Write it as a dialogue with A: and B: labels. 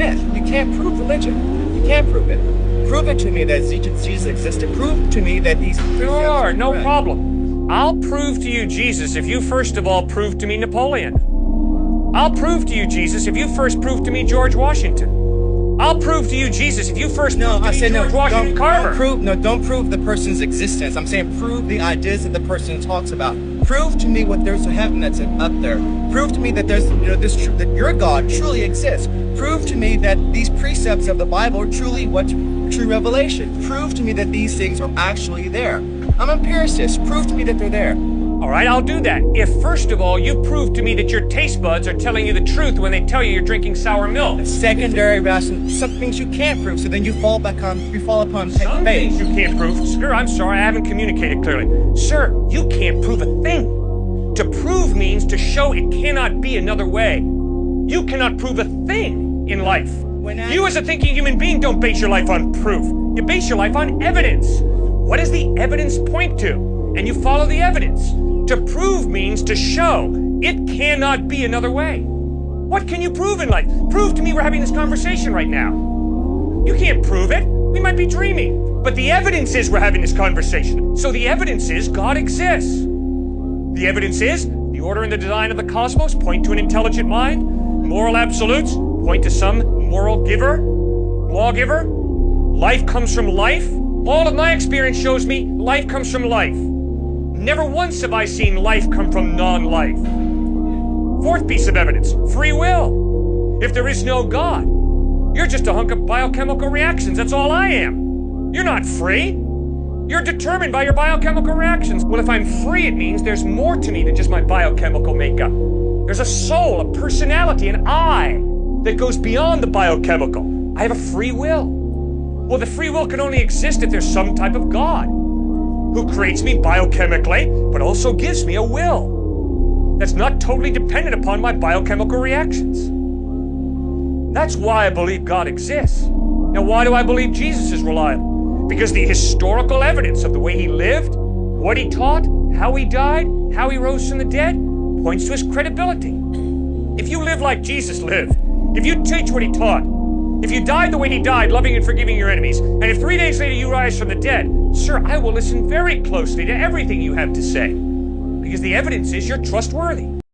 A: myth. You can't prove religion. You can't prove it. Prove it to me that Jesus existed. Prove to me that these...
B: Sure, no problem. I'll prove to you Jesus if you first of all prove to me Napoleon. I'll prove to you Jesus if you first prove to me George Washington. I'll prove to you Jesus if you first prove to me George Washington Carver.
A: Don't prove the person's existence. I'm saying prove the ideas that the person talks about. Prove to me what there's a heaven that's up there. Prove to me that there's, that your God truly exists. Prove to me that these precepts of the Bible are truly true revelation. Prove to me that these things are actually there. I'm an empiricist. Prove to me that they're there.
B: All right, I'll do that. If first of all you prove to me that your taste buds are telling you the truth when they tell you you're drinking sour milk.
A: Secondary rational, some things you can't prove, so then you fall upon faith.
B: Some things you can't prove. Sir, I'm sorry, I haven't communicated clearly. Sir, you can't prove a thing. To prove means to show it cannot be another way. You cannot prove a thing in life. You as a thinking human being don't base your life on proof. You base your life on evidence. What does the evidence point to? And you follow the evidence. To prove means to show. It cannot be another way. What can you prove in life? Prove to me we're having this conversation right now. You can't prove it. We might be dreaming. But the evidence is we're having this conversation. So the evidence is God exists. The evidence is the order and the design of the cosmos point to an intelligent mind. Moral absolutes point to some moral giver, lawgiver. Life comes from life. All of my experience shows me life comes from life. Never once have I seen life come from non-life. Fourth piece of evidence, free will. If there is no God, you're just a hunk of biochemical reactions. That's all I am. You're not free. You're determined by your biochemical reactions. Well, if I'm free, it means there's more to me than just my biochemical makeup. There's a soul, a personality, an I that goes beyond the biochemical. I have a free will. Well, the free will can only exist if there's some type of God who creates me biochemically, but also gives me a will that's not totally dependent upon my biochemical reactions. That's why I believe God exists. Now, why do I believe Jesus is reliable? Because the historical evidence of the way he lived, what he taught, how he died, how he rose from the dead, points to his credibility. If you live like Jesus lived, if you teach what he taught, if you died the way he died, loving and forgiving your enemies, and if 3 days later you rise from the dead, sir, I will listen very closely to everything you have to say, because the evidence is you're trustworthy.